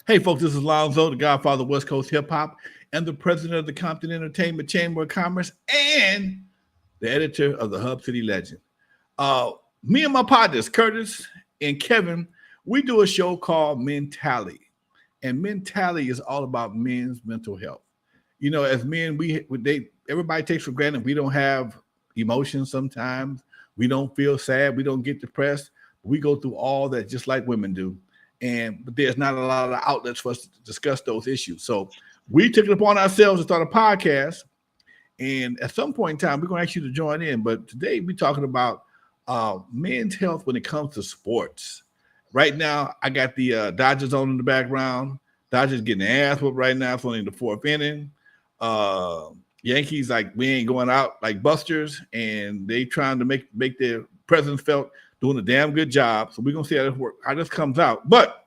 Hey, folks, this is Lonzo, the godfather of West Coast hip hop, and the president of the Compton Entertainment Chamber of Commerce, and the editor of the Hub City Legend. Uh, Me and my partners, Curtis and Kevin, we do a show called Mentality. And Mentality is all about men's mental health. You know, as men, everybody takes for granted we don't have emotions sometimes. We don't feel sad. We don't get depressed. We go through all that just like women do. But there's not a lot of outlets for us to discuss those issues. So we took it upon ourselves to start a podcast. And at some point in time, we're going to ask you to join in. But today we're talking about men's health when it comes to sports. Right now, I got the Dodgers on in the background. Dodgers getting their ass whooped right now. It's only in the fourth inning. Yankees, like, we ain't going out like busters, and they trying to make their presence felt, doing a damn good job. So we're going to see how this comes out. But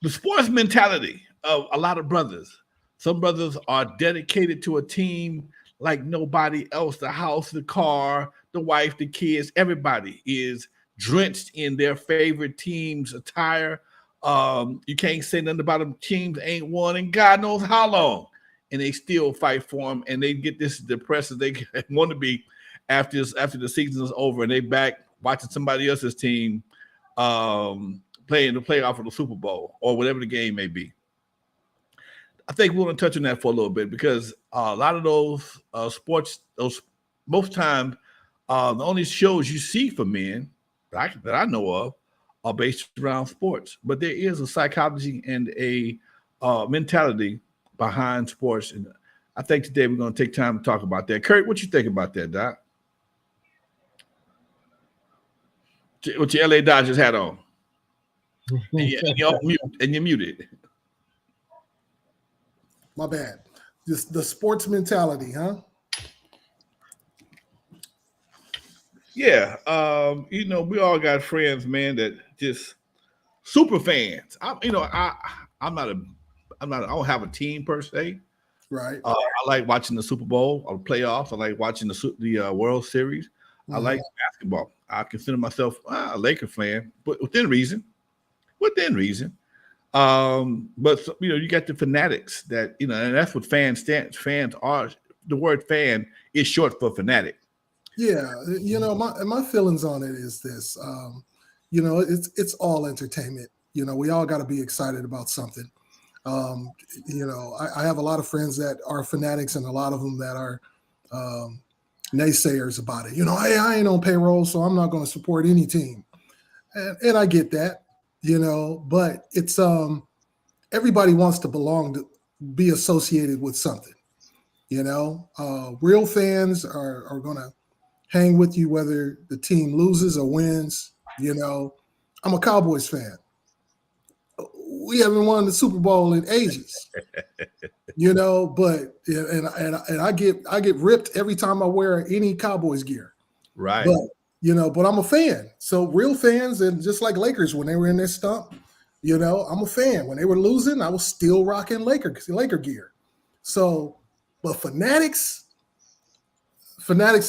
the sports mentality of a lot of brothers, some brothers are dedicated to a team like nobody else. The house, the car, the wife, the kids, everybody is drenched in their favorite team's attire. You can't say nothing about them. Teams ain't won in God knows how long, and they still fight for them, and they get this depressed as they want to be after the season is over, and they back watching somebody else's team playing the playoff of the Super Bowl or whatever the game may be. I think we want to touch on that for a little bit because a lot of those sports, most times, the only shows you see for men that I know of are based around sports. But there is a psychology and a mentality behind sports, and I think today we're going to take time to talk about that. Kurt, what you think about that, Doc? With your LA Dodgers hat on, and you're muted. My bad. Just the sports mentality, huh? Yeah. We all got friends, man, that just super fans. I don't have a team per se. Right. I like watching the Super Bowl or the playoffs. I like watching the World Series. I like basketball. I consider myself a Laker fan, but within reason. But you got the fanatics that, and that's what fans are. The word fan is short for fanatic. Yeah, my feelings on it is this. It's all entertainment. We all got to be excited about something. I have a lot of friends that are fanatics, and a lot of them that are naysayers about it. Hey, I ain't on payroll, so I'm not going to support any team, and I get that. But it's everybody wants to belong, to be associated with something. Real fans are going to hang with you whether the team loses or wins. I'm a Cowboys fan. We haven't won the Super Bowl in ages. But I get ripped every time I wear any Cowboys gear. Right. But I'm a fan. So real fans, and just like Lakers when they were in their stump, I'm a fan. When they were losing, I was still rocking Laker gear. So, but fanatics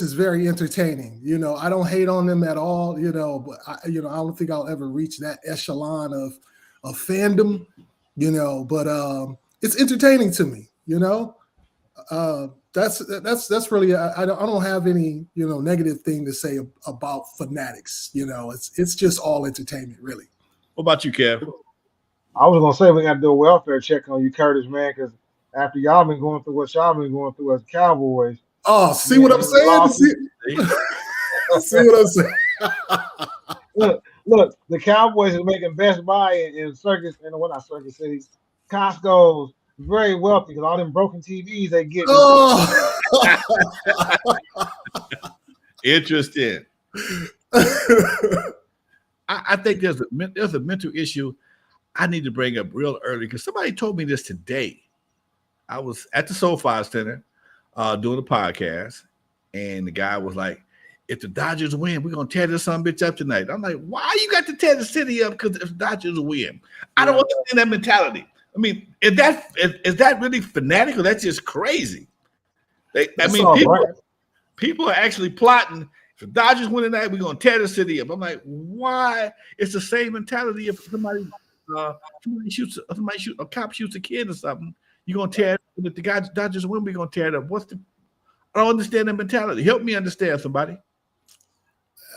is very entertaining. I don't hate on them at all. But I don't think I'll ever reach that echelon of fandom. But it's entertaining to me. That's really I don't have any negative thing to say about fanatics. It's just all entertainment, really. What about you, Kev? I was gonna say we got to do a welfare check on you, Curtis, man, because after y'all been going through what y'all been going through as Cowboys. Oh, see what I'm saying? See what I'm saying? Look, the Cowboys is making Best Buy in Circus, and well, not Circus Cities, Costco's very wealthy because all them broken TVs they get. Oh. Interesting. I think there's a mental issue I need to bring up real early because somebody told me this today. I was at the SoFi Center doing a podcast, and the guy was like, if the Dodgers win, we're going to tear this son bitch up tonight. I'm like, why you got to tear the city up because if the Dodgers win? I don't understand that mentality. I mean, is that really fanatic or that's just crazy? People are actually plotting. If the Dodgers win tonight, we're going to tear the city up. I'm like, why? It's the same mentality if somebody somebody shoot a cop shoots a kid or something, you're gonna tear it up. If the guy Dodgers win, we're gonna tear it up. I don't understand that mentality. Help me understand, somebody.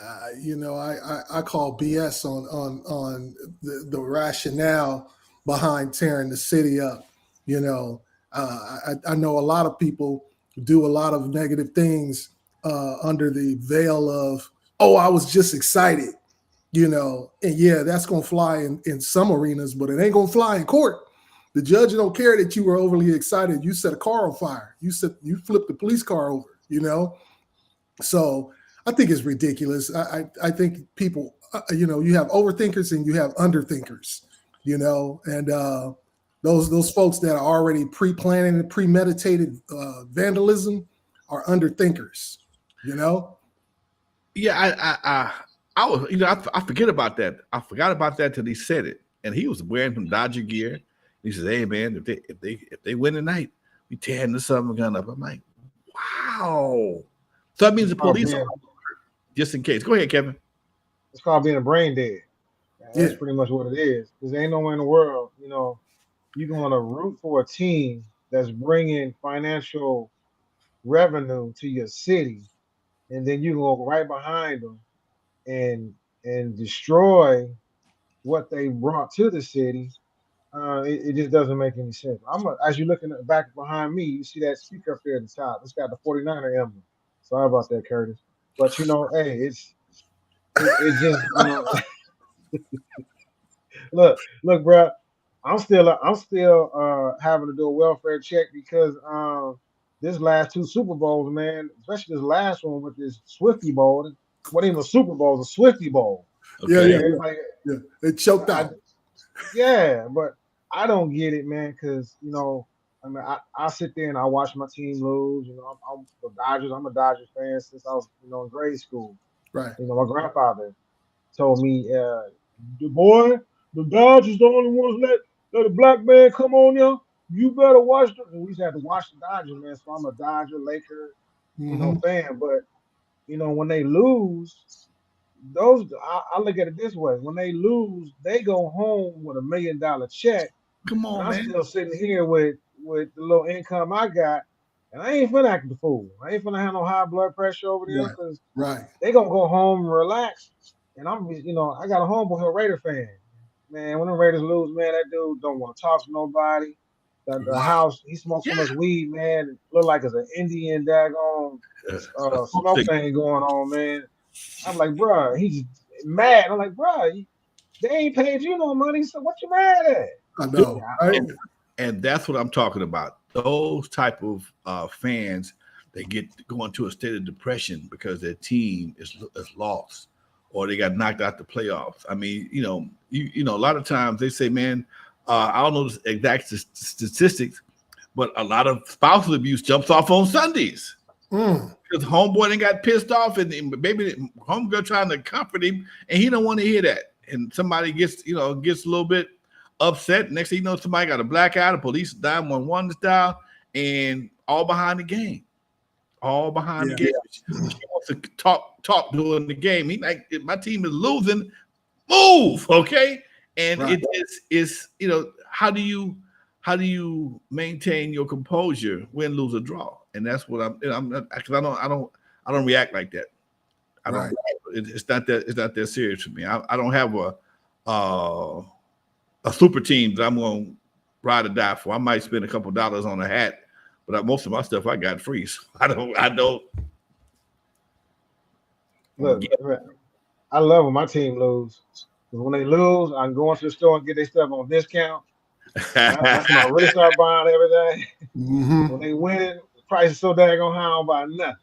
I call BS on the rationale behind tearing the city up. I know a lot of people do a lot of negative things under the veil of, oh, I was just excited, and yeah, that's going to fly in some arenas, but it ain't going to fly in court. The judge don't care that you were overly excited. You set a car on fire. You flipped the police car over, So I think it's ridiculous. I think people, you have overthinkers and you have underthinkers, and those folks that are already pre-planning and premeditated vandalism are underthinkers, Yeah, I was, I forget about that. I forgot about that till he said it, and he was wearing some Dodger gear. He says, "Hey man, if they win tonight, we tearing the summer gun up." I'm like, wow. So that means the police are just in case. Go ahead, Kevin. It's called being a brain dead. That's Yeah. pretty much what it is. Because there ain't nowhere in the world, you're going to root for a team that's bringing financial revenue to your city, and then you go right behind them and destroy what they brought to the city. It just doesn't make any sense. As you're looking back behind me, you see that speaker up there at the top. It's got the 49er emblem. Sorry about that, Curtis. But hey, it just look, bro. I'm still having to do a welfare check because this last two Super Bowls, man, especially this last one with this Swifty Bowl. It wasn't even a Super Bowl, it's a Swifty Bowl. Okay. Yeah. It choked out. Yeah, but I don't get it, man, because I mean, I sit there and I watch my team lose. I'm the Dodgers. I'm a Dodgers fan since I was, in grade school. Right. My grandfather told me, the Dodgers the only ones let a black man come on there. You better watch them. And we used to have to watch the Dodgers, man. So I'm a Dodger, Laker, fan. But when they lose, I look at it this way: when they lose, they go home with $1 million check. Come And on, I'm man. still sitting here with the little income I got, and I ain't finna act the fool. I ain't finna have no high blood pressure over there because Right. they gonna go home and relax. And I got a homeboy, a Raider fan. Man, when the Raiders lose, man, that dude don't want to talk to nobody. The house, he smokes so Yeah. much weed, man. It look like it's an Indian daggone smoke thing going on, man. I'm like, bro, he's mad. I'm like, bro, they ain't paid you no money, so what you mad at? I know. Right? And that's what I'm talking about. Those type of fans, they get go into a state of depression because their team is lost or they got knocked out the playoffs. I mean, a lot of times they say, man, I don't know the exact statistics, but a lot of spousal abuse jumps off on Sundays. Because homeboy then got pissed off and maybe homegirl trying to comfort him and he don't want to hear that. And somebody gets a little bit upset. Next thing you know, somebody got a black eye, the police 911 style, and all behind the game. All behind the game. She wants to talk during the game. He like, if my team is losing, move, okay? And it is how do you maintain your composure, win, lose, or draw? And that's what I'm not, because I don't react like that. I don't. It's not that serious for me. I don't have a super team that I'm going to ride or die for. I might spend a couple dollars on a hat, but most of my stuff I got free. So I don't. Look, I love when my team lose. When they lose, I can go into the store and get their stuff on discount. That's when I really start buying everything. When they win, the price is so daggone high, I don't buy nothing.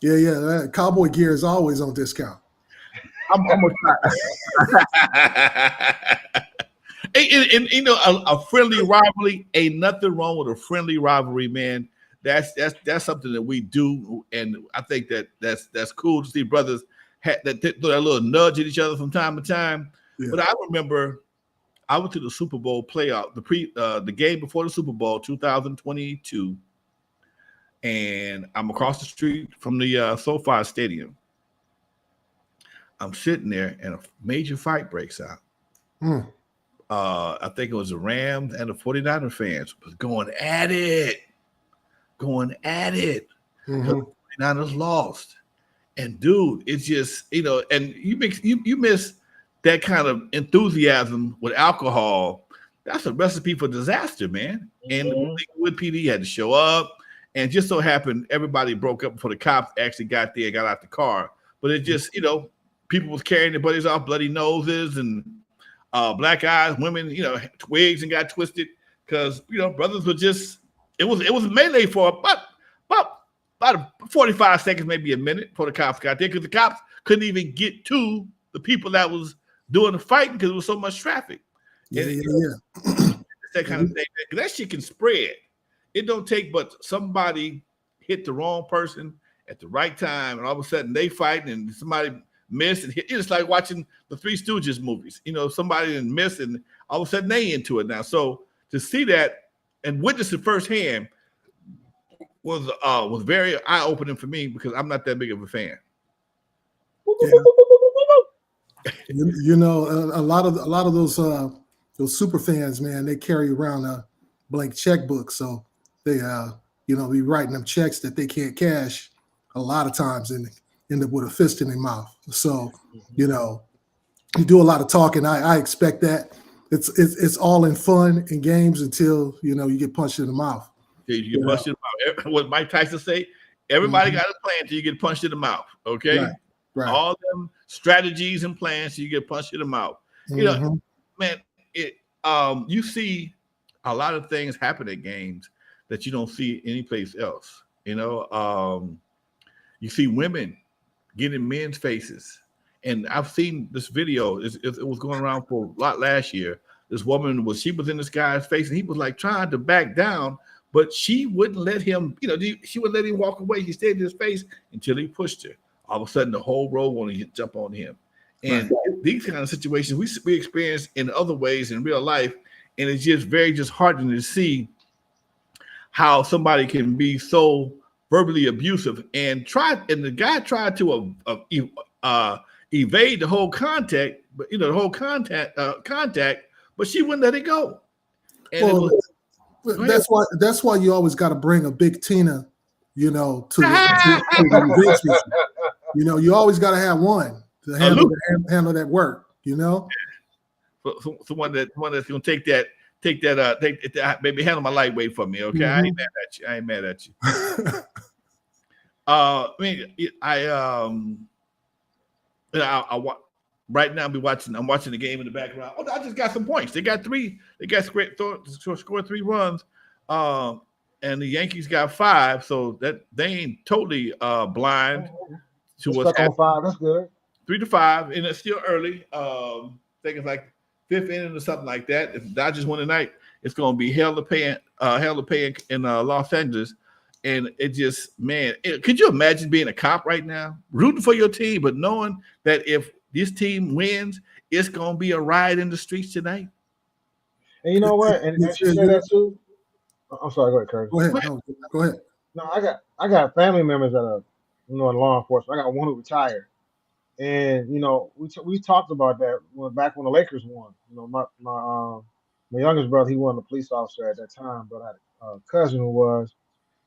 Yeah. Cowboy gear is always on discount. I'm gonna try. And a friendly rivalry ain't nothing wrong with a friendly rivalry, man. That's something that we do, and I think that's cool to see brothers that throw that little nudge at each other from time to time. Yeah. But I remember I went to the Super Bowl playoff, the game before the Super Bowl 2022, and I'm across the street from the SoFi Stadium. I'm sitting there, and a major fight breaks out. I think it was the Rams and the 49er fans was going at it because the 49ers lost. And dude, it's just, and you miss that kind of enthusiasm with alcohol. That's a recipe for disaster, man. And the Wood PD had to show up, and just so happened everybody broke up before the cops actually got there and got out the car. But it just, people was carrying their buddies off, bloody noses and black eyes, women, twigs and got twisted because brothers were just it was melee for about 45 seconds, maybe a minute before the cops got there because the cops couldn't even get to the people that was doing the fighting because there was so much traffic. Yeah. That kind of thing. That shit can spread. It don't take but somebody hit the wrong person at the right time, and all of a sudden they fighting and somebody missed and hit. It's like watching the Three Stooges movies. Somebody didn't miss and all of a sudden they into it now. So to see that and witness it firsthand was very eye-opening for me because I'm not that big of a fan. Yeah. A lot of those super fans, man, they carry around a blank checkbook, so they be writing them checks that they can't cash a lot of times and end up with a fist in their mouth. So you do a lot of talking. I expect that. It's all in fun and games until you get punched in the mouth. You get punched in the mouth. What Mike Tyson say? Everybody got a plan until you get punched in the mouth. Okay, right. All them strategies and plans till you get punched in the mouth. Man, you see a lot of things happen at games that you don't see anyplace else. You see women getting men's faces. And I've seen this video. It was going around for a lot last year. This woman was in this guy's face, and he was like trying to back down, but she wouldn't let him. She wouldn't let him walk away. He stayed in his face until he pushed her. All of a sudden, the whole row wanted to jump on him. And these kind of situations we experience in other ways in real life, and it's just very disheartening to see how somebody can be so verbally abusive and the guy tried to evade the whole contact, but contact, but she wouldn't let it go. And that's why you always got to bring a big Tina, to the engagement. You always got to have one to handle that work. Someone that's gonna take that, baby, handle my lightweight for me, okay? I ain't mad at you. Right now I'm watching the game in the background. Oh, I just got some points. They got three. They got scored 3 runs. And the Yankees got 5, so that they ain't totally blind to what's happening. 5. That's good. 3-5, and it's still early. I think it's like 5th inning or something like that. If the Dodgers win tonight, it's going to be hell to pay in Los Angeles. And it just, man, could you imagine being a cop right now, rooting for your team, but knowing that if this team wins, it's going to be a riot in the streets tonight? And you know what? And you say that too. I'm sorry. Go ahead, Curtis. Go ahead. No, I got family members that are, in law enforcement. I got one who retired, and we talked about that back when the Lakers won. My youngest brother, he wasn't a police officer at that time, but I had a cousin who was.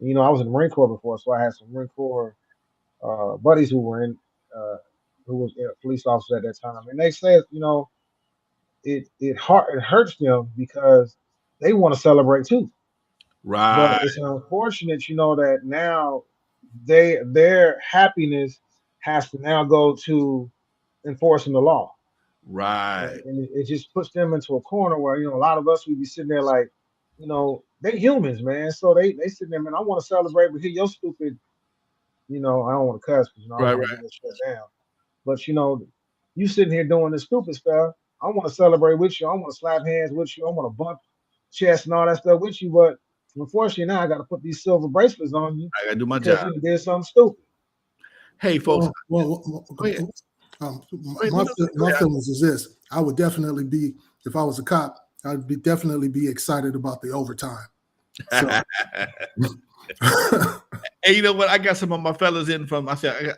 I was in the Marine Corps before, so I had some Marine Corps buddies who were who was a police officer at that time, and they said, it hurts them because they want to celebrate too. Right. But it's unfortunate, that now their happiness has to now go to enforcing the law. Right. And it just puts them into a corner where, a lot of us would be sitting there like, they humans, man. So they sitting there, man, I want to celebrate, but here your stupid, I don't want to cuss because I don't want to get shut down. But you sitting here doing this stupid stuff. I want to celebrate with you. I want to slap hands with you. I want to bump chest and all that stuff with you. But unfortunately, now I got to put these silver bracelets on you. I got to do my job. You did something stupid. Hey, folks. My feelings is this: I would definitely be, if I was a cop, I'd definitely be excited about the overtime. So. Hey, you know what? I got some of my fellas in from. I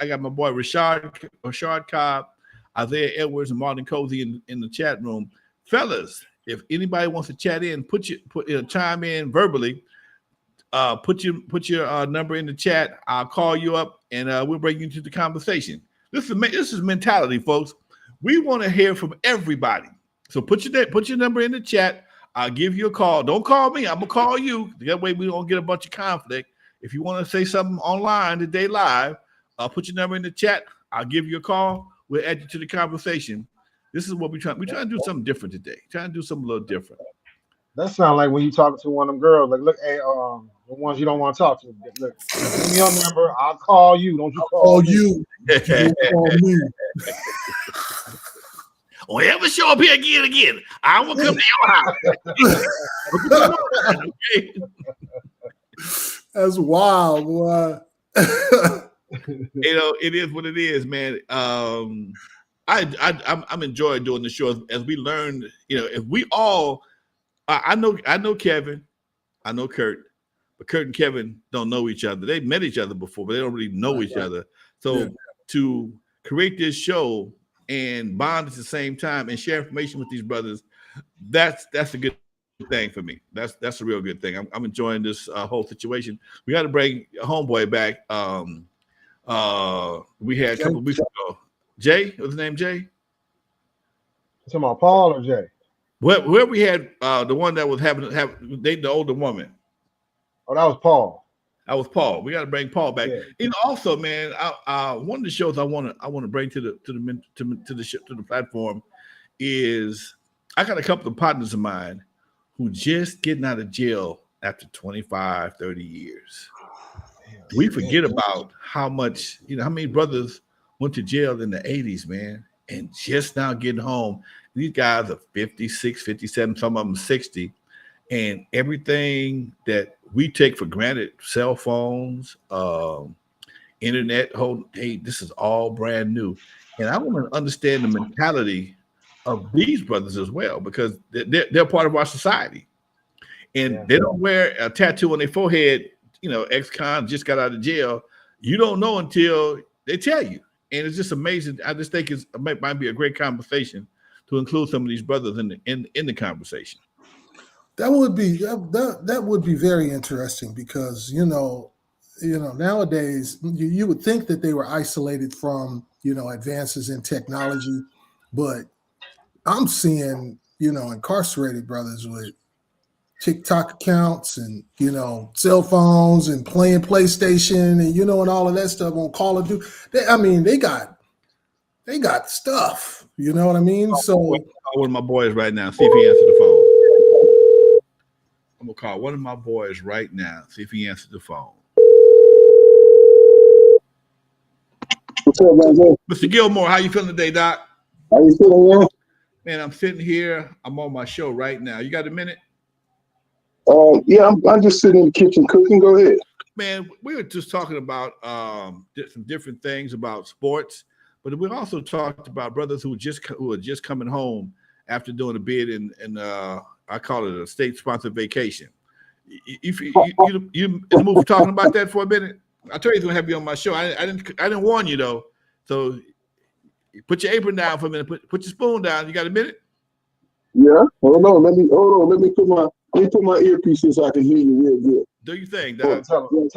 got my boy Rashard Cobb, Isaiah Edwards, and Martin Cozy in the chat room. Fellas, if anybody wants to chat in, chime in verbally. Put your number in the chat. I'll call you up and we'll bring you into the conversation. This is mentality, folks. We want to hear from everybody. So put your number in the chat. I'll give you a call. Don't call me. I'm gonna call you. That way we don't get a bunch of conflict. If you want to say something online today live, put your number in the chat. I'll give you a call. We'll add you to the conversation. This is what we're trying to do something different today. Trying to do something a little different. That sounds like when you talking to one of them girls, like, look, hey, the ones you don't want to talk to. Look, give me your number. I'll call you. Don't you call me. You. Don't call me. Or ever show up here again. I will come to your house. Okay? That's wild, boy. It is what it is, man. I'm enjoying doing the show as we learn. If we all, I know Kevin, I know Kurt, but Kurt and Kevin don't know each other. They've met each other before, but they don't really know each other. So to create this show and bond at the same time and share information with these brothers, that's a good thing for me. That's a real good thing. I'm enjoying this whole situation. We got to bring a homeboy back. We had a couple of weeks ago. Jay, what's his name? Jay? You talking about Paul or Jay? Where we had the one that was dating the older woman. Oh, that was Paul. That was Paul. We got to bring Paul back. Yeah. Also, man, one of the shows I want to bring to the platform is I got a couple of partners of mine who just getting out of jail after 25, 30 years. We forget about how much, how many brothers went to jail in the 80s, man, and just now getting home. These guys are 56, 57, some of them 60. And everything that we take for granted, cell phones, internet, this is all brand new. And I want to understand the mentality of these brothers as well, because they're part of our society. And they don't wear a tattoo on their forehead, ex-con just got out of jail. You don't know until they tell you. And it's just amazing. I just think it might be a great conversation to include some of these brothers in the conversation. That would be very interesting because nowadays you would think that they were isolated from advances in technology, but I'm seeing incarcerated brothers with TikTok accounts and cell phones and playing PlayStation and and all of that stuff on Call of Duty. They got stuff. You know what I mean? So one of my boys right now. See if he answers the phone. I'm gonna call one of my boys right now. See if he answers the phone. What's up, man? Mr. Gilmore, how you feeling today, Doc? How you feeling, man? Man, I'm sitting here. I'm on my show right now. You got a minute? Yeah, I'm just sitting in the kitchen cooking. Go ahead. Man, we were just talking about some different things about sports, but we also talked about brothers who are just coming home after doing a bid in I call it a state-sponsored vacation. If you in the mood for talking about that for a minute, I told you I was gonna have you on my show. I didn't warn you though. So put your apron down for a minute. Put your spoon down. You got a minute? Yeah. Hold on. Let me put my earpiece in so I can hear you real good. Do you think, Doc? Tell put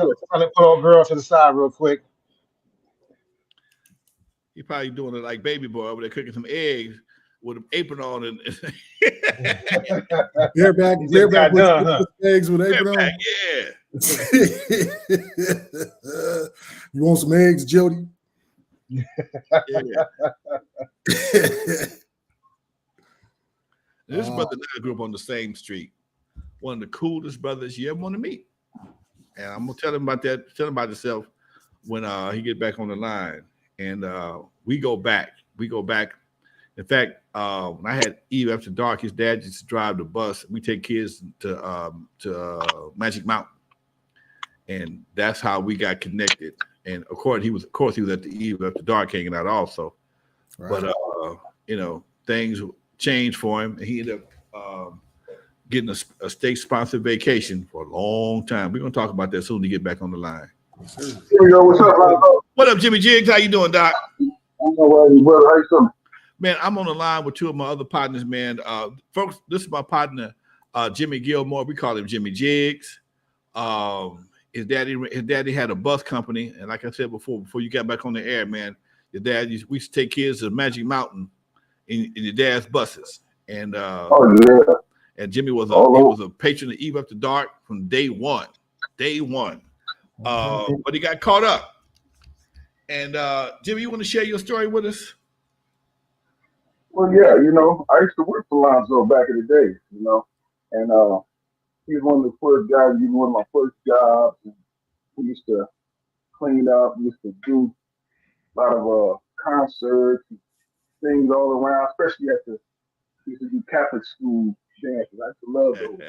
old girl to the side real quick. He probably doing it like baby boy over there cooking some eggs with an apron on and bareback with eggs with apron on. Yeah. You want some eggs, Jody? Yeah. This brother and I grew up on the same street. One of the coolest brothers you ever want to meet. And I'm gonna tell him about that. Tell him about himself when he get back on the line. And we go back. In fact, when I had Eve after dark, his dad used to drive the bus. We take kids to Magic Mountain, and that's how we got connected. And of course, he was at the Eve after dark hanging out also. Right. But things changed for him, and he ended up getting a state-sponsored vacation for a long time. We're gonna talk about that soon to get back on the line. Here we go. What's up, brother? What up, Jimmy Jiggs? How you doing, Doc? I know, brother. How you doing? Man, I'm on the line with two of my other partners, man. Folks, this is my partner, Jimmy Gilmore. We call him Jimmy Jiggs. His daddy had a bus company, and like I said before you got back on the air, man, we used to take kids to Magic Mountain in your dad's buses, and and Jimmy was a patron of Eve After Dark from day one, but he got caught up. And Jimmy, you want to share your story with us? Well, yeah, I used to work for Lonzo back in the day, and he was one of the first guys, he was one of my first jobs. And we used to clean up, we used to do a lot of concerts and things all around, especially we used to do Catholic school dances. I used to love those.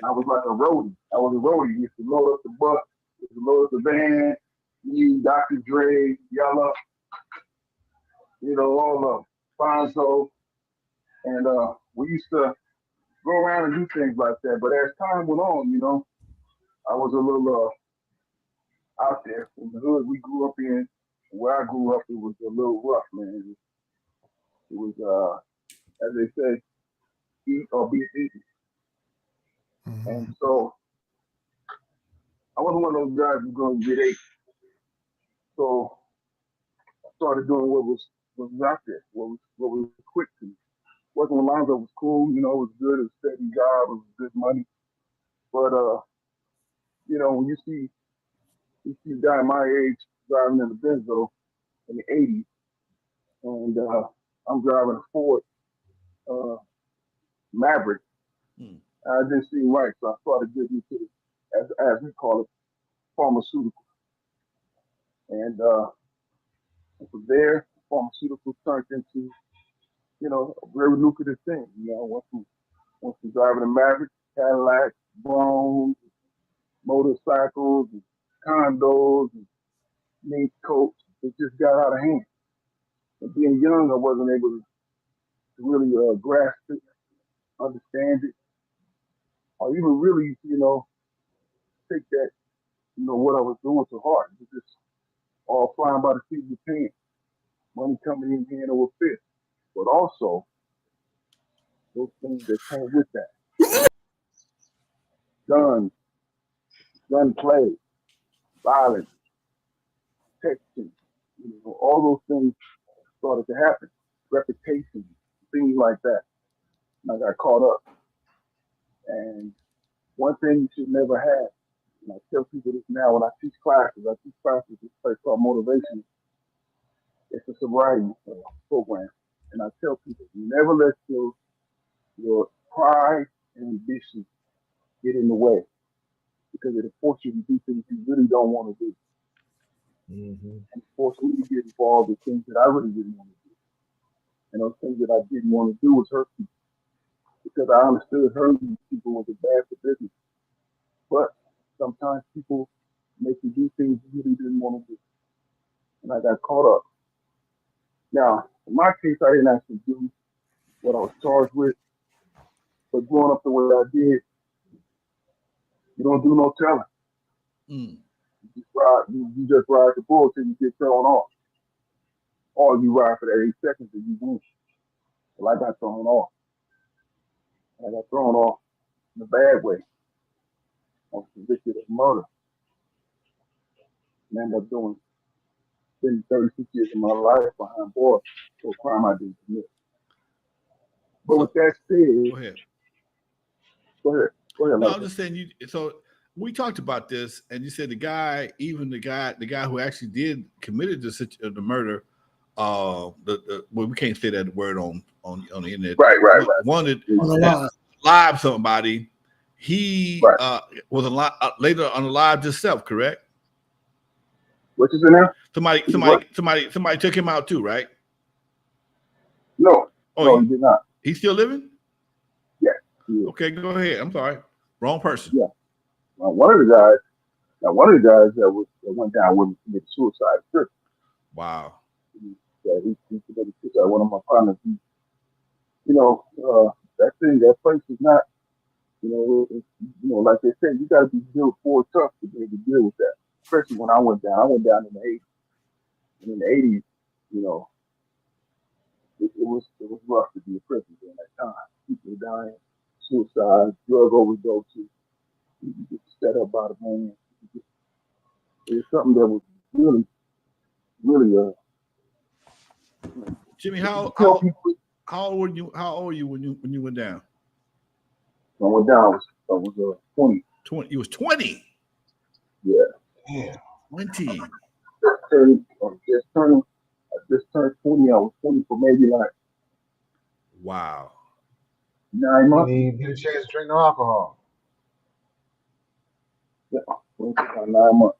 I was like a roadie. I was a roadie. We used to load up the bus, we used to load up the van, me, Dr. Dre, Yella, all of Fonzo. And we used to go around and do things like that. But as time went on, I was a little out there in the hood we grew up in. Where I grew up, it was a little rough, man. It was, as they say, eat or be eaten. Mm-hmm. And so I wasn't one of those guys who's going to get ate. So I started doing what was out there, what was quick to me. Working with Lonzo was cool, it was good, it was a steady job, it was good money. But when you see a guy my age driving in a Benzo in the 80s, and I'm driving a Ford Maverick, I didn't seem right, so I started getting into as we call it, pharmaceuticals. And from there, pharmaceuticals turned into, a very lucrative thing. Once we driving a Maverick, Cadillac, Bronze, motorcycles, and condos, and mink coats, it just got out of hand. And being young, I wasn't able to really grasp it, understand it, or even really, take that, what I was doing to heart. It was just all flying by the seat of the pants. Money coming in hand over fist. But also, those things that came with that. Guns, gunplay, violence, texting, all those things started to happen. Reputation, things like that. And I got caught up. And one thing you should never have, and I tell people this now when I teach classes at this place called Motivation. It's a sobriety program. And I tell people, never let your pride and ambition get in the way, because it'll force you to do things you really don't want to do. Mm-hmm. And force me to get involved in things that I really didn't want to do. And those things that I didn't want to do was hurt people, because I understood hurting people was a bad for business. But sometimes people make you do things you really didn't want to do. And I got caught up. Now, in my case, I didn't actually do what I was charged with. But growing up the way I did, you don't do no telling. Mm. You just ride the bull till you get thrown off. Or you ride for that 8 seconds and you win. Well, I got thrown off. I got thrown off in a bad way. I was convicted of murder. And ended up spending 36 years of my life behind bars for a crime I didn't commit. But with that said, Go ahead. No, I'm just saying so we talked about this, and you said the guy who actually committed the murder, well, we can't say that word on the internet. Right. Wanted live somebody. He was later unalived himself, correct? What is it now? Somebody took him out too, right? No. No, he did not. He's still living? Yeah. Okay, go ahead. I'm sorry. Wrong person. Yeah. One of the guys that went down with me committed suicide. Sure. Wow. Yeah, he committed suicide. One of my partners. That place is not. Like they said, you got to be built for tough to be able to deal with that. Especially when I went down. I went down in the 80s. And in the 80s, it was rough to be a prison during that time. People were dying, suicide, drug overdoses. You get set up by the man. It was something that was really, really Jimmy, tell people. how old were you? How old were you when you went down? I went down. I was 20. 20. You was 20. Yeah. Yeah. 20. I just turned 20. I was 20 for maybe like Wow. 9 You months. didn't get a chance to drink no alcohol. Yeah, 20 for 9 months.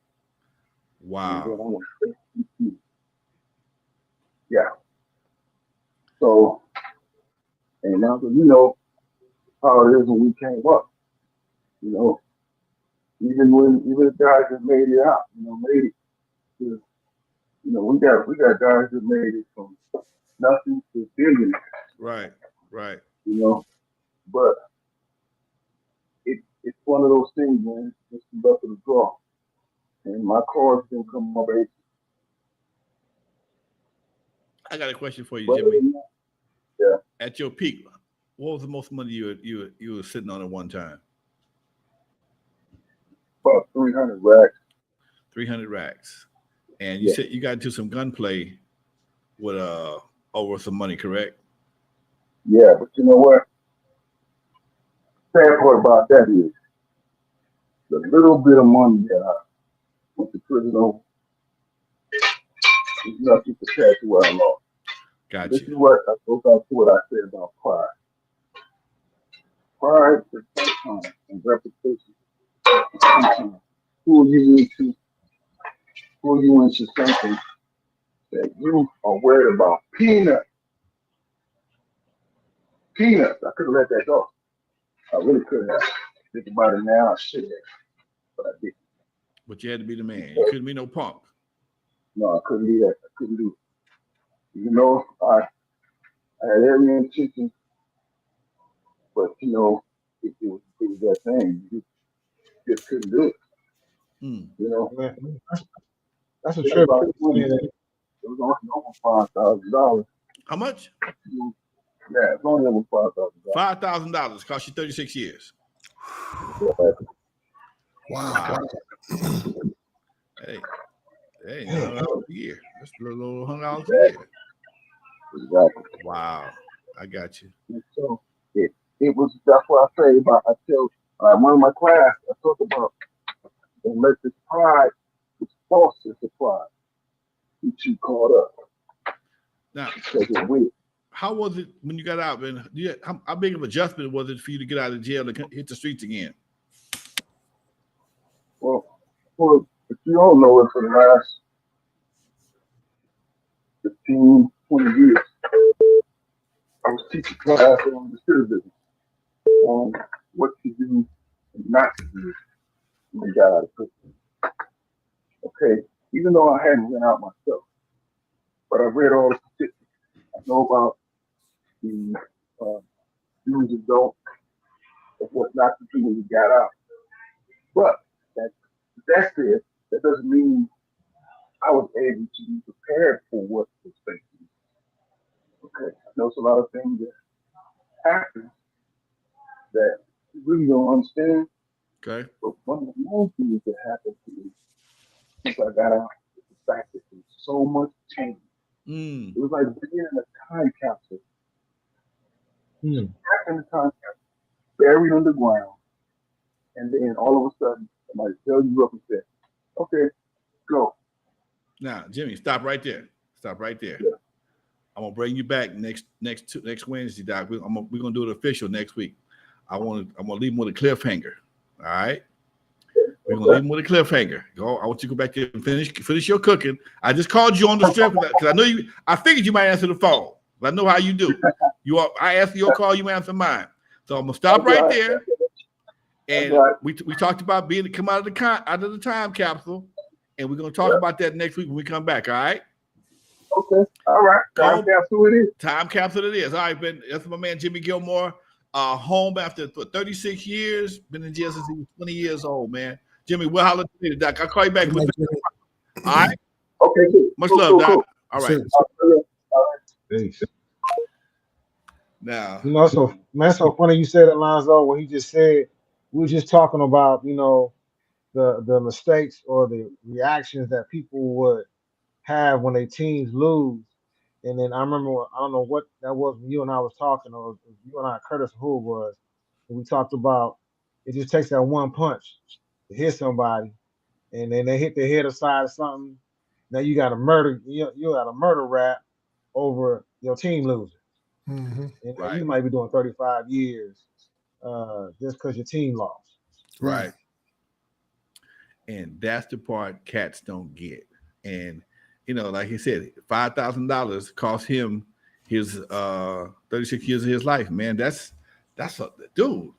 Wow. And then I went straight to PT. Yeah. So, and now you know how it is when we came up. You know, even the guys that made it out, made it. To, we got guys that made it from nothing to billions. Right. Right. But it's one of those things, man. It's the luck of the draw. And my cards didn't come up 8. I got a question for you, But Jimmy. yeah. At your peak, what was the most money you were sitting on at one time? About 300 racks. 300 racks. And you said you got into some gunplay with over some money, correct? Yeah, but you know what? Sad part about that is the little bit of money that I went to prison over is nothing compared to what I lost. Got This you. is what I go back to what I said about pride. Pride for some time and reputation. Pull you into something that you are worried about. Peanuts. I could have let that go. I really could have. Think about it now, I should have, but I didn't. But you had to be the man. You couldn't be no punk. No, I couldn't do that. I couldn't do it. I had every intention, but it was that thing. You just couldn't do it. Man, that's a It trip. was only over $5,000. How much? Yeah, it's only over $5,000. $5,000 cost you 36 years. Wow. Hey, $100 a year. That's a little over $100 a year. Exactly. Wow, I got you. And so it was. That's what I say about. I tell one of my class. I talk about and let this pride, this false pride, get you caught up. Now, because it's weird. How was it when you got out, man? How big of an adjustment was it for you to get out of jail and hit the streets again? Well, if you all know it, for the last 15, 20 years, I was teaching class on the citizen, on what to do and not to do when you got out of prison. Okay, even though I hadn't went out myself, but I read all the statistics. I know about the do's and don'ts of what not to do when you got out. But that said, that doesn't mean I was able to be prepared for what was facing. Okay, I know it's a lot of things that happen that you really don't understand. Okay. But one of the main things that happened to me since I got out is the fact that there's so much change. It was like being in a time capsule. Trapped in a time capsule, buried underground, and then all of a sudden somebody tells you up and says, "Okay, go." Now, Jimmy, stop right there. Stop right there. Yeah. I'm gonna bring you back next Wednesday, Doc. We're gonna do it official next week. I'm gonna leave them with a cliffhanger. All right. We're gonna leave them with a cliffhanger. Go. I want you to go back there and finish your cooking. I just called you on the strip because I know you. I figured you might answer the phone. But I know how you do. I answer your call, you answer mine. So I'm gonna stop right there. And we talked about come out of the time capsule, and we're gonna talk about that next week when we come back. All right. Okay. All right. Time capsule it is. Time capsule it is. All right, Ben. That's my man Jimmy Gilmore. Home after 36 years. Been in jail since he was 20 years old, man. Jimmy, we'll holler at you, Doc. I'll call you back. All right. Okay. Cool. Much love, Doc. Cool. All right. All right. Peace. Now, You know, so man, so funny you said it, Lonzo, when he just said we were just talking about, the mistakes or the reactions that people would have when their teams lose. And then I remember, I don't know what that was when you and I was talking, or it was you and I, Curtis, who it was, and we talked about it just takes that one punch to hit somebody, and then they hit their head aside or something. Now you got a murder rap over your team losing. Hmm. And now right, you might be doing 35 years just because your team lost. Right. right. And that's the part cats don't get. And like he said, $5,000 cost him his 36 years of his life. Man, that's a dude,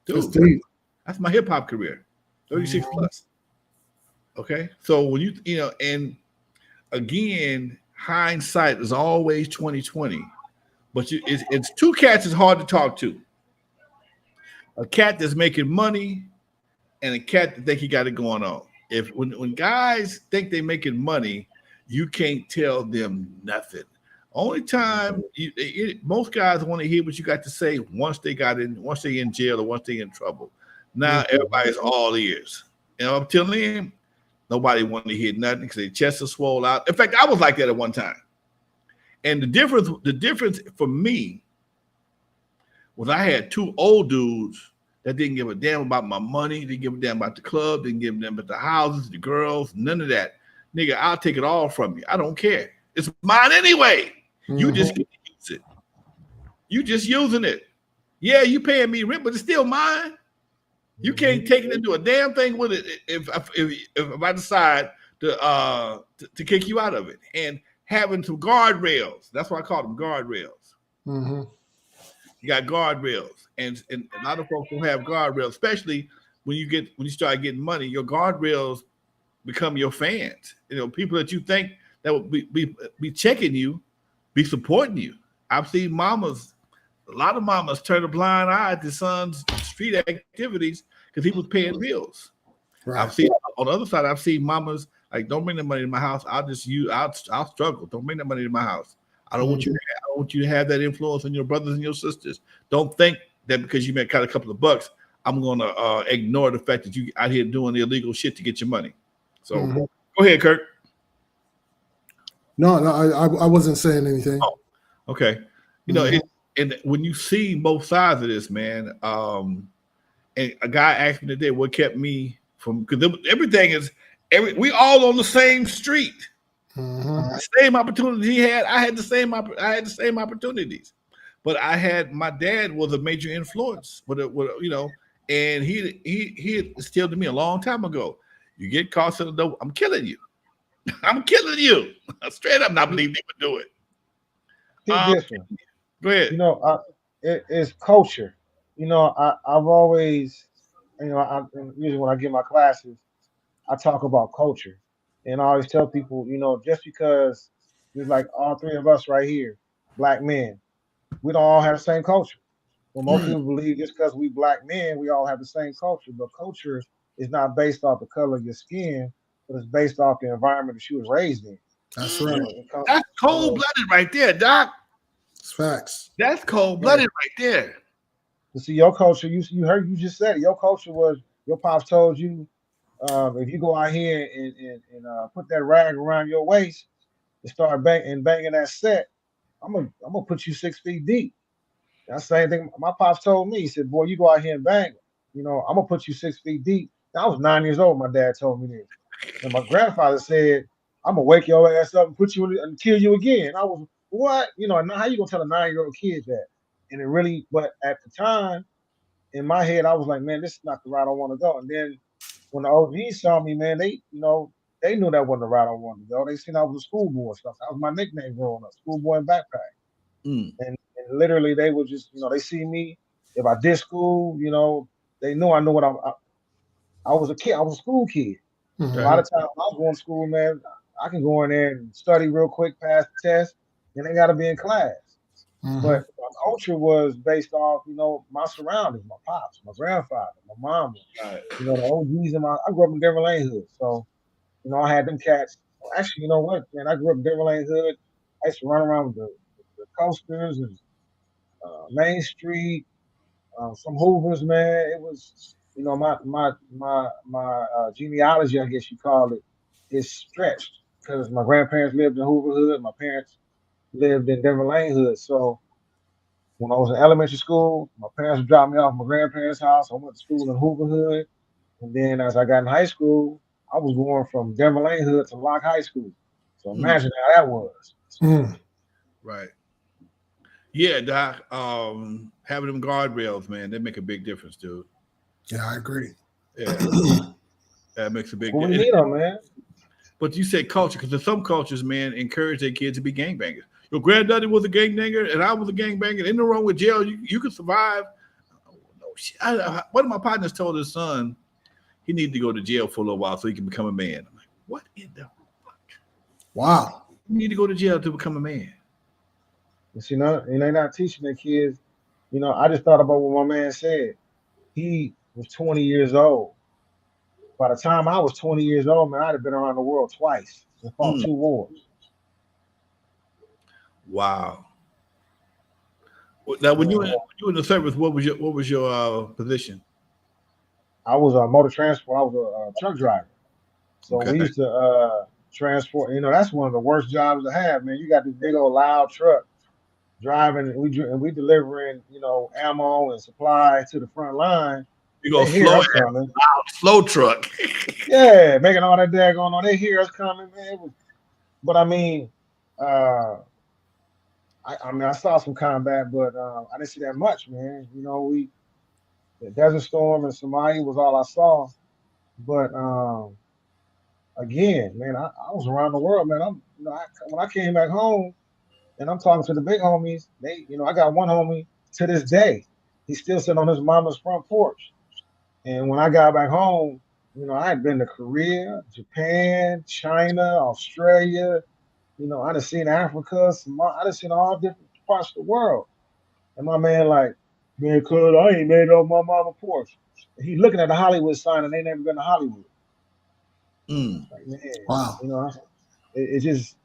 That's dude. deep. That's my hip hop career, 36 Mhm. plus. Okay, so when and again, hindsight is always 2020. But it's two cats is hard to talk to. A cat that's making money and a cat that think he got it going on. If when guys think they making money, you can't tell them nothing. Only time most guys want to hear what you got to say once they in jail or once they in trouble. Now Mhm. everybody's all ears. I'm telling you, nobody want to hear nothing because their chest is swole out. In fact, I was like that at one time. And the difference for me was I had two old dudes that didn't give a damn about my money, didn't give a damn about the club, didn't give a damn about the houses, the girls, none of that. Nigga, I'll take it all from you. I don't care. It's mine anyway. You just Mhm. get to use it. You just using it. Yeah, you paying me rent, but it's still mine. You Mhm. can't take it and do a damn thing with it if I decide to kick you out of it. And having some guardrails. That's why I call them guardrails. Mhm. You got guardrails, and a lot of folks don't have guardrails, especially when you start getting money. Your guardrails become your fans. People that you think that will be checking you, be supporting you. I've seen a lot of mamas turn a blind eye to sons' street activities because he was paying bills. I've Right. seen on the other side, I've seen mamas like, don't bring the money to my house. I'll struggle. Don't bring the money to my house. Mhm. I don't want you to have that influence on your brothers and your sisters. Don't think that because you got a couple of bucks, I'm gonna ignore the fact that you out here doing illegal shit to get your money. So Mhm. go ahead, Kirk. No, no, I wasn't saying anything. Oh, okay. You know, Hmm. it, and when you see both sides of this, man, and a guy asked me today what kept me from because everything is we all on the same street. Hmm. The same opportunity he had, I had the same opportunities. But I had my dad was a major influence and he instilled to me a long time ago. You get caught in the door, I'm killing you. I'm killing you. Straight up, not Peep, believe they would do it. peep Um, this one. Go ahead. It's culture. I've always, and usually when I give my classes, I talk about culture, and I always tell people, just because there's like all three of us right here, black men, we don't all have the same culture. Well, most Mm, people believe just because we black men, we all have the same culture, but culture is not based off the color of your skin, but it's based off the environment that you was raised in. That's mm. right. It comes, That's cold blooded right there, Doc. It's facts. That's cold right. blooded right there. To see your culture, you heard you just said it. Your culture was your pops told you if you go out here and put that rag around your waist and start banging that set, I'm gonna put you 6 feet deep. That's the same thing my pops told me. He said, "Boy, you go out here and bang. I'm gonna put you 6 feet deep." I was 9 years old. My dad told me this, and my grandfather said, "I'm gonna wake your ass up and put you in and kill you again." I was what? And how you gonna tell a 9-year-old kid that? And it really, but at the time, in my head, I was like, "Man, this is not the route I want to go." And then when the OGs saw me, man, they knew that wasn't the route I wanted to go. They seen I was a schoolboy stuff. That was my nickname growing up, schoolboy and backpack. Mm, And literally they would just, they see me. If I did school, they knew I knew what I was a kid. I was a school kid. A okay. lot Hmm. of times when I was going to school, man, I can go in there and study real quick, pass the test, and they got to be in class. Hmm. But my culture was based off, my surroundings, my pops, my grandfather, my mama, All right. the OGs in I grew up in Denver Lane Hood. So, I had them cats. Actually, you know what, man? I grew up in Denver Lane Hood. I used to run around with the coasters and Main Street, some Hoovers, man. It was, my genealogy, I guess you call it, is stretched because my grandparents lived in Hoover Hood, my parents lived in Denver Lane Hood. So when I was in elementary school, my parents would drop me off at my grandparents' house. I went to school in Hoover Hood, and then as I got in high school, I was going from Denver Lane Hood to Locke High School. So imagine how that was. Mm. Right. Yeah, Doc. Having them guardrails, man, they make a big difference, dude. Yeah, I agree. Yeah, that makes a big Well, we difference. need them, man. But you say culture, because in some cultures, man, encourage their kids to be gangbangers. Your granddaddy was a gangbanger, and I was a gangbanger. Ain't no wrong with jail. You can survive. Oh, no shit. One of my partners told his son he needed to go to jail for a little while so he can become a man. I'm like, what in the fuck? Wow. You need to go to jail to become a man. You see, and they're not teaching their kids. I just thought about what my man said. He was 20 years old. By the time I was 20 years old, man, I'd have been around the world twice and fought Mm, 2 wars. wow. Now, when Yeah. you were in the service, what was your position? I was a motor transport. I was a truck driver. So Okay. we used to transport. That's one of the worst jobs to have, man. You got this big old loud truck driving, and we delivering, ammo and supplies to the front line. You go They hear slow us and coming. slow truck. Yeah, making all that dag going on. They hear us coming, man. But I mean, uh, I saw some combat, but I didn't see that much, man. The Desert Storm and Somalia was all I saw. But again, man, I was around the world, man. When I came back home and I'm talking to the big homies, I got one homie to this day. He's still sitting on his mama's front porch. And when I got back home, I had been to Korea, Japan, China, Australia. I done seen Africa, I done seen all different parts of the world. And my man like, man, cuz I ain't made it off my mama porch. And he looking at the Hollywood sign and they never been to Hollywood. Mm. Like, man, Wow. it just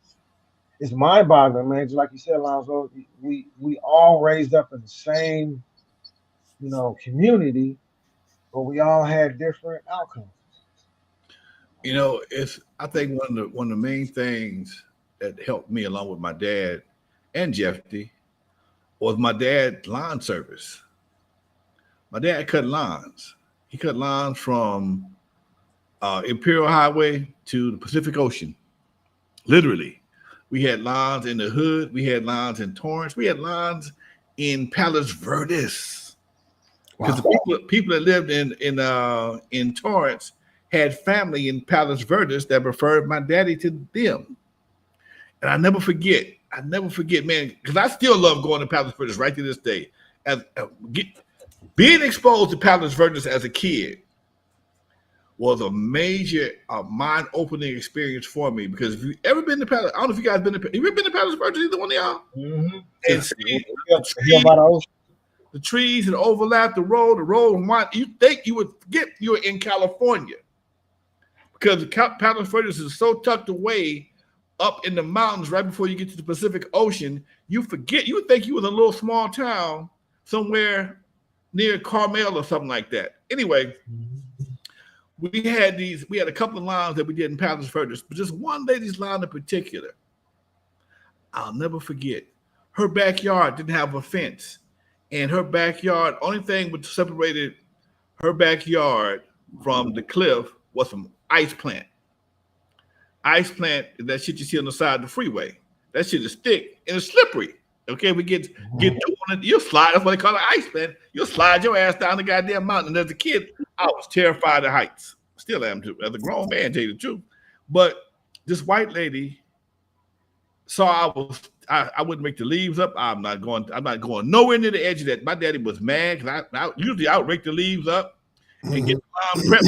it's mind boggling, man. Just like you said, Alonzo, we all raised up in the same, community, but we all had different outcomes. It's I think one of the main things that helped me along with my dad and Jeffy was my dad lawn service. My dad cut lawns. He cut lawns from Imperial Highway to the Pacific Ocean. Literally, we had lawns in the hood. We had lawns in Torrance. We had lawns in Palos Verdes because Wow. the people that lived in Torrance had family in Palos Verdes that referred my daddy to them. And I never forget. I never forget, man, because I still love going to Palos Verdes right to this day. As being exposed to Palos Verdes as a kid was a major, mind-opening experience for me. Because if you ever been to Palos, I don't know if you guys been to. Have you ever been to Palos Verdes? Either one of y'all? Mm-hmm. And see the Here trees, by the ocean. the trees that overlap the road, and wide. You think you would forget you were in California because Palos Verdes is so tucked away up in the mountains right before you get to the Pacific Ocean. You forget. You would think you was in a little small town somewhere near Carmel or something like that. Anyway, we had a couple of lines that we did in Palos Verdes, but just one lady's line in particular, I'll never forget. Her backyard didn't have a fence, and her backyard, only thing which separated her backyard from the cliff was some ice plant. Ice plant is that shit you see on the side of the freeway. That shit is thick and it's slippery. Okay, we get on it, you'll slide. That's what they call it, ice plant. You'll slide your ass down the goddamn mountain. And as a kid, I was terrified of heights. Still am too, as a grown man, tell you the truth. But this white lady saw I wouldn't make the leaves up. I'm not going nowhere near the edge of that. My daddy was mad because usually I would rake the leaves up and get prep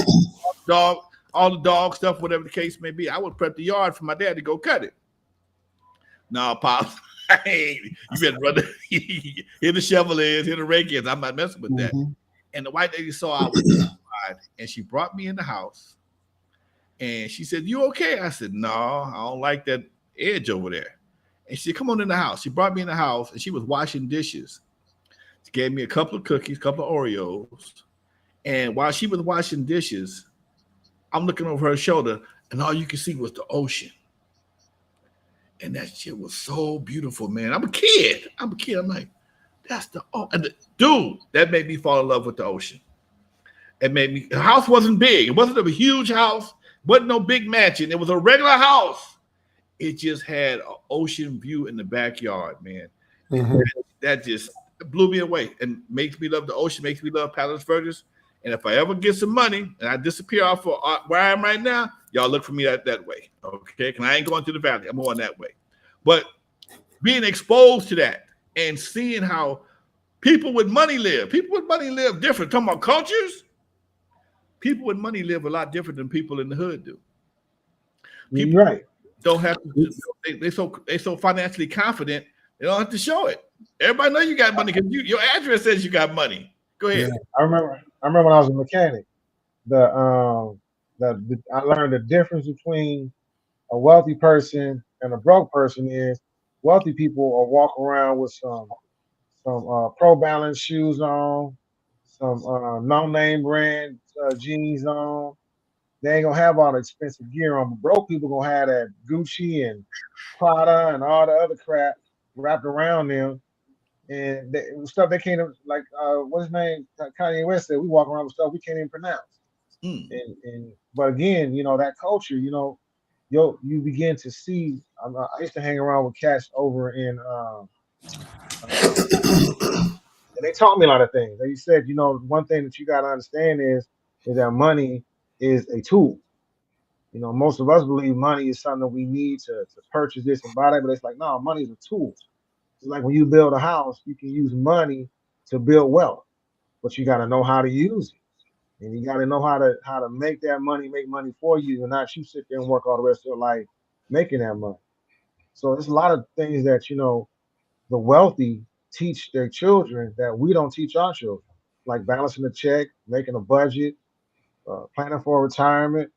dog, all the dog stuff, whatever the case may be. I would prep the yard for my dad to go cut it. No, Pops, you better run. Here the shovel is, here the rake is. I'm not messing with that. And the white lady saw I was terrified, and she brought me in the house. And she said, "You okay?" I said, "No, I don't like that edge over there." And she said, "Come on in the house." She brought me in the house, and she was washing dishes. She gave me a couple of cookies, a couple of Oreos. And while she was washing dishes, I'm looking over her shoulder, and all you could see was the ocean. And that shit was so beautiful, man. I'm a kid. I'm like, that's the dude. That made me fall in love with the ocean. It made me. The house wasn't big. It wasn't a huge house. Wasn't no big mansion. It was a regular house. It just had an ocean view in the backyard, man. Mhm. That just blew me away and makes me love the ocean. Makes me love Palos Verdes. And if I ever get some money and I disappear off of where I am right now, y'all look for me that way. Okay. Because I ain't going to the valley. I'm going that way. But being exposed to that and seeing how people with money live different. Talking about cultures, people with money live a lot different than people in the hood do. People You're right. don't have to. They so financially confident. They don't have to show it. Everybody know you got money because your address says you got money. Go ahead. Yeah. I remember when I was a mechanic. I learned the difference between a wealthy person and a broke person is wealthy people are walking around with some Pro Balance shoes on, some no name brand jeans on. They ain't gonna have all the expensive gear on. But broke people gonna have that Gucci and Prada and all the other crap wrapped around them, and stuff they can't like. What's his name? Kanye West said we walk around with stuff we can't even pronounce. Mm. And but again, that culture, you begin to see. I used to hang around with cats over in and they taught me a lot of things. Like you said, one thing that you got to understand is that money is a tool. Most of us believe money is something we need to purchase this and buy that, but it's like, no, money is a tool. It's like when you build a house, you can use money to build wealth, but you got to know how to use it, and you got to know how to make that money make money for you, and not you sit there and work all the rest of your life making that money. So there's a lot of things that the wealthy teach their children that we don't teach our children, like balancing the check, making a budget, planning for retirement,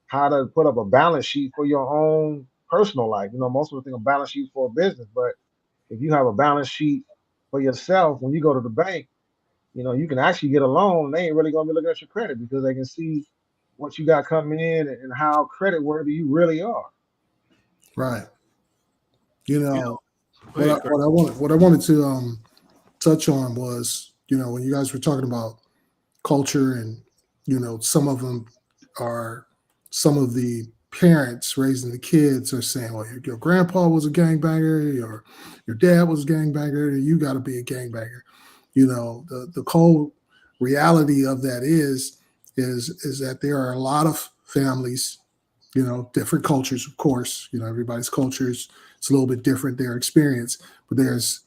how to put up a balance sheet for your own personal life. Most of us think a balance sheet for a business, but if you have a balance sheet for yourself, when you go to the bank, you can actually get a loan. They ain't really gonna be looking at your credit because they can see what you got coming in and how credit worthy you really are. Right. You What know, go ahead, Kurt. what I wanted to touch on was, when you guys were talking about culture, and some of them are, some of the parents raising the kids are saying, well, your grandpa was a gangbanger, your dad was a gangbanger, you got to be a gangbanger. The cold reality of that is that there are a lot of families, different cultures, of course. Everybody's culture is, it's a little bit different, their experience, but there's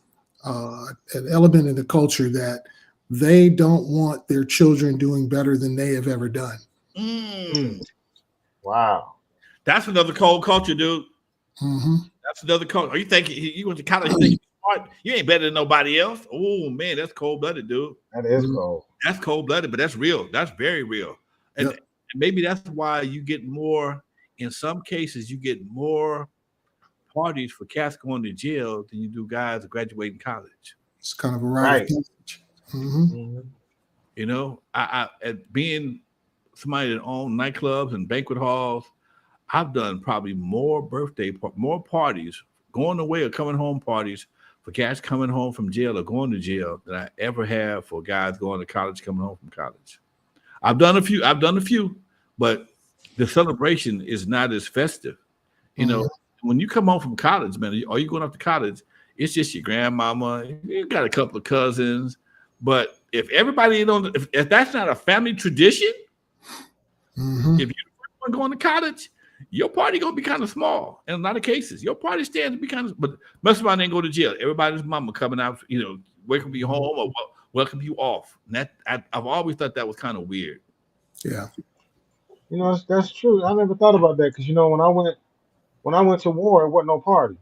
an element in the culture that they don't want their children doing better than they have ever done. Mm. Mm, wow. That's another cold culture, dude. Hmm. That's another culture. Are you thinking you went to college? You think you're smart? You ain't better than nobody else. Oh man, that's cold blooded, dude. That is cold. That's cold blooded, but that's real. That's very real. And Yep. maybe that's why you get more. In some cases, you get more parties for cats going to jail than you do guys graduating college. It's kind of a rite of Right. passage. Hmm. Mhm. At being somebody that owns nightclubs and banquet halls, I've done probably more parties, going away or coming home parties for guys coming home from jail or going to jail than I ever have for guys going to college, coming home from college. I've done a few. But the celebration is not as festive. You know, Hmm. when you come home from college, man, are you going off to college? It's just your grandmama. You got a couple of cousins, but if everybody don't, if that's not a family tradition, Hmm. if you're the first one going to college, your party gonna be kind of small. In a lot of cases, your party stands to be kind of. But most of them ain't go to jail. Everybody's mama coming out, welcome you home or welcome you off. And I've always thought that was kind of weird. Yeah. That's true. I never thought about that because when I went to war, it wasn't no party.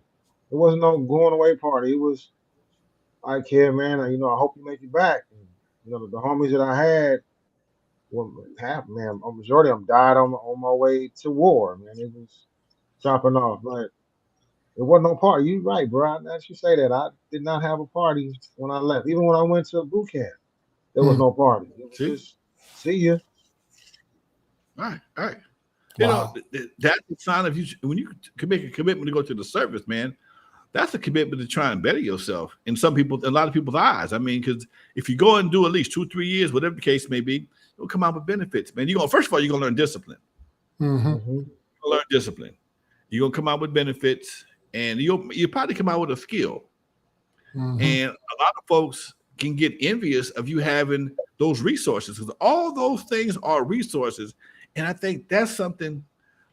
It wasn't no going away party. It was like, yeah, man. I hope you make it back. And, the homies that I had, well, half man, a majority of them died on my way to war. Man, it was dropping off. But It wasn't no party. You right, bro. Now that you say that, I did not have a party when I left. Even when I went to boot camp, there was Mm. no party. It was See, just see you. all right. You know, Wow. that's a sign of you when you can make a commitment to go to the service, man. That's a commitment to try and better yourself in a lot of people's eyes. I mean, because if you go and do at least 2-3 years, whatever the case may be, you'll come out with benefits, man. First of all, you're gonna learn discipline. Mm-hmm. Hmm. You'll learn discipline. You're gonna come out with benefits, and you'll probably come out with a skill. Mm-hmm. And a lot of folks can get envious of you having those resources because all those things are resources. And I think that's something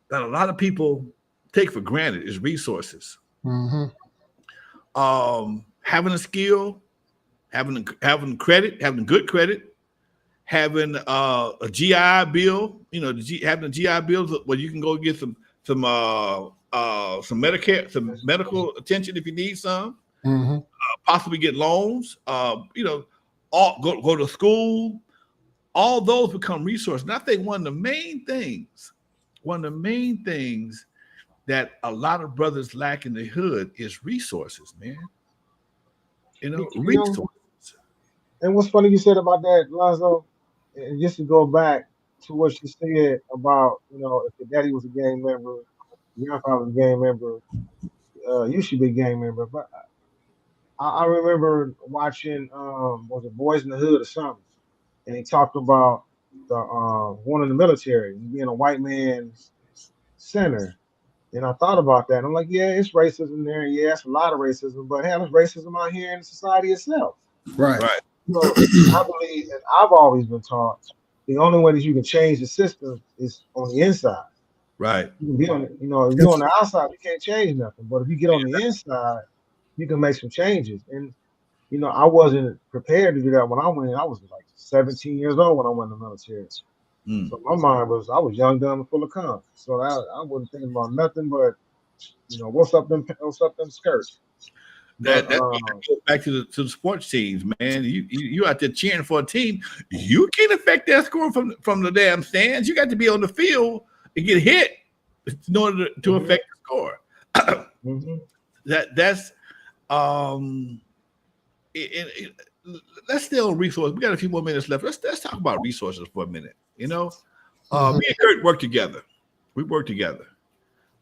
that a lot of people take for granted is resources. Mm-hmm. Having a skill, having credit, having good credit, having a GI Bill, having a GI Bill where you can go get some Medicare, some medical attention if you need some. Mm-hmm. Possibly get loans. All go to school. All those become resources. And I think one of the main things that a lot of brothers lack in the hood is resources, man. You know, Resources. and what's funny you said about that, Lonzo, and just to go back to what you said about, if your daddy was a gang member, your grandfather was a gang member, you should be a gang member. But I remember watching, was it Boys in the Hood or something, and he talked about the one in the military being a white man's center. And I thought about that. I'm like, yeah, it's racism there. Yeah, it's a lot of racism, but hell, there's racism out here in society itself. Right. Right. So I believe, and I've always been taught, the only way that you can change the system is on the inside. Right. You can be on, if you're on the outside, you can't change nothing. But if you get on the inside, you can make some changes. And I wasn't prepared to do that when I went. I was like 17 years old when I went in the military. Mm. So my mind was, I was young, dumb, and full of confidence. So I wasn't thinking about nothing but, what's up them skirts. But That goes back to the sports teams, man. You out there cheering for a team. You can't affect that score from the damn stands. You got to be on the field and get hit in order to affect the score. mm-hmm. That's let's stay on resources. We got a few more minutes left. Let's talk about resources for a minute. Me and Kurt work together. We work together.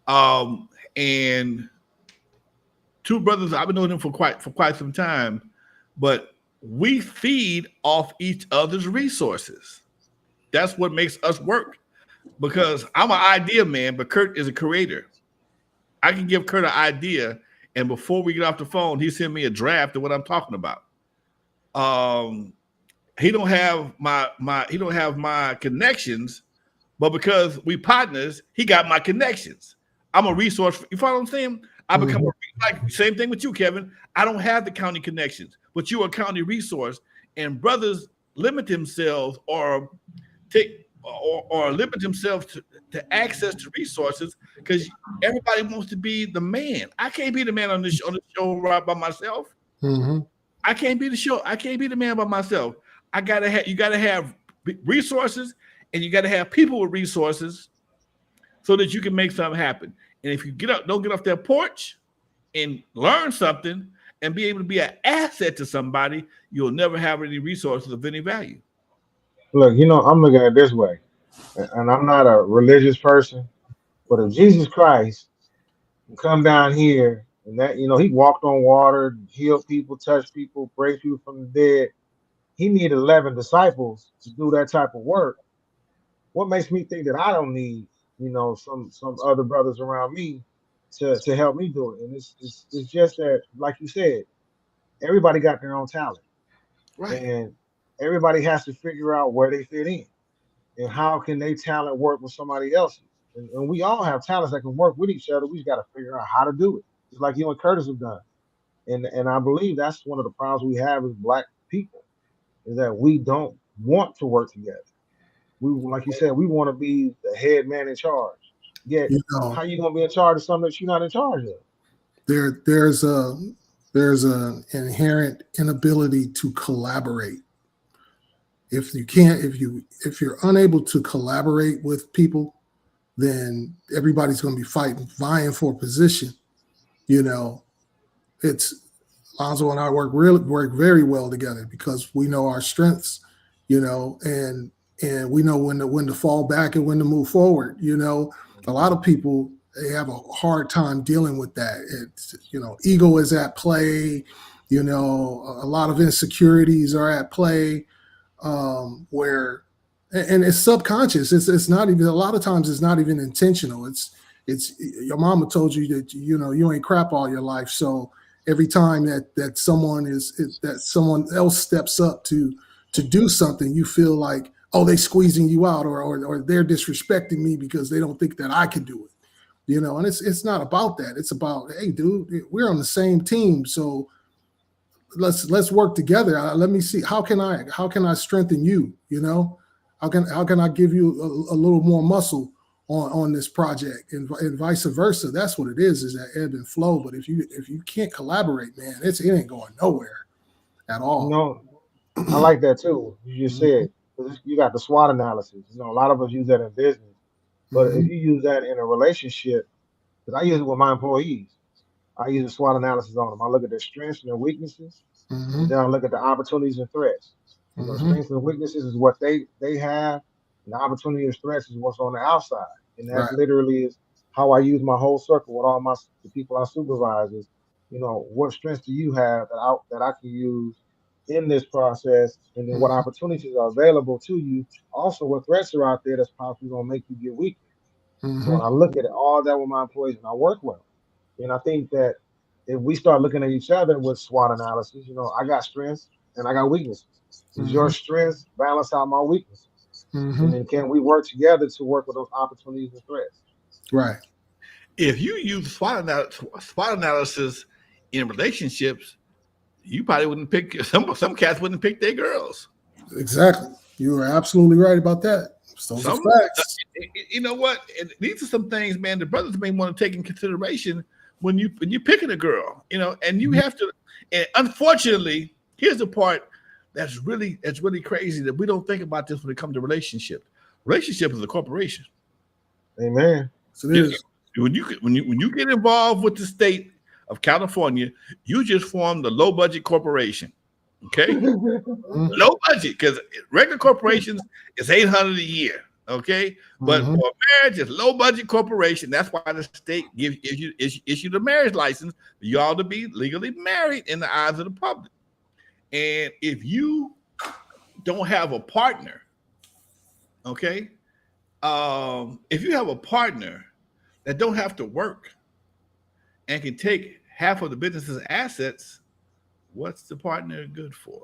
And two brothers, I've been knowing them for quite some time, but we feed off each other's resources. That's what makes us work. Because I'm an idea man, but Kurt is a creator. I can give Kurt an idea, and before we get off the phone, he send me a draft of what I'm talking about. He don't have my connections, but because we partners, he got my connections. I'm a resource. You follow what I'm saying? I become like same thing with you, Kevin. I don't have the county connections, but you're a county resource, and brothers limit themselves or limit themselves to access to resources because everybody wants to be the man. I can't be the man on the show right by myself. Mm-hmm. I can't be the man by myself. You gotta have resources, and you gotta have people with resources so that you can make something happen. And if you don't get off that porch and learn something and be able to be an asset to somebody, you'll never have any resources of any value. Look, I'm looking at it this way, and I'm not a religious person, but if Jesus Christ can come down here and that, he walked on water, healed people, touched people, raised people from the dead, he needed 11 disciples to do that type of work. What makes me think that I don't need, some other brothers around me to help me do it? And it's just that, like you said, everybody got their own talent, Right. and everybody has to figure out where they fit in and how can they talent work with somebody else's. And we all have talents that can work with each other. We just got to figure out how to do it, just like you and Curtis have done. And I believe that's one of the problems we have as Black people is that we don't want to work together. We, like you said, we want to be the head man in charge. Yet, how you gonna be in charge of something that you're not in charge of? There's an inherent inability to collaborate. If you're unable to collaborate with people, then everybody's going to be vying for a position, you know, it's Lonzo and I work very well together because we know our strengths, you know, and we know when to fall back and when to move forward. You know, a lot of people, they have a hard time dealing with that. It's, you know, ego is at play. You know, a lot of insecurities are at play, where, and it's subconscious. It's not even, a lot of times it's not even intentional. It's your mama told you that, you know, you ain't crap all your life. So every time that someone else steps up to do something, you feel like, oh, they squeezing you out, or they're disrespecting me because they don't think that I can do it. You know, and it's not about that. It's about, hey, dude, we're on the same team, so let's work together. Let me see, how can I strengthen you? You know, how can I give you a little more muscle on this project, and vice versa. That's what it is that ebb and flow. But if you can't collaborate, man, it ain't going nowhere at You all. know, I like that too. You just Mm-hmm. said 'cause you got the SWOT analysis. You know, a lot of us use that in business, but if Mm-hmm. you use that in a relationship, because I use it with my employees, I use a SWOT analysis on them. I look at their strengths and their weaknesses, and Mm-hmm. then I look at the opportunities and threats. You know, Mm-hmm. strengths and weaknesses is what they have, and the opportunity and threats is what's on the outside. And that Right. literally is how I use my whole circle with all the people I supervise. Is, you know, what strengths do you have that I can use in this process, and then what Mm-hmm. opportunities are available to you. Also, what threats are out there that's possibly going to make you get weaker. So when Mm-hmm. I look at it, all that with my employees, and I work well. And I think that if we start looking at each other with SWOT analysis, you know, I got strengths and I got weaknesses. Does your Mm-hmm. strengths balance out my weaknesses? And Mm-hmm. then can we work together to work with those opportunities and threats? Right. If you use SWOT analysis in relationships, you probably wouldn't pick some cats wouldn't pick their girls. Exactly. You are absolutely right about that. Those are Some, facts. you know what? And these are some things, man. The brothers may want to take in consideration when you're picking a girl. You know, and you have to. And unfortunately, here's the part that's really crazy that we don't think about this when it comes to relationship. Relationship is a corporation. Amen. So it is. When you get involved with the state of California, you just form the low budget corporation. Okay, Mm-hmm. low budget because regular corporations is 800 a year. Okay, but Mm-hmm. for marriage, it's low budget corporation. That's why the state gives issue the marriage license for y'all to be legally married in the eyes of the public. And if you don't have a partner, okay, if you have a partner that don't have to work and can take half of the business's assets, what's the partner good for?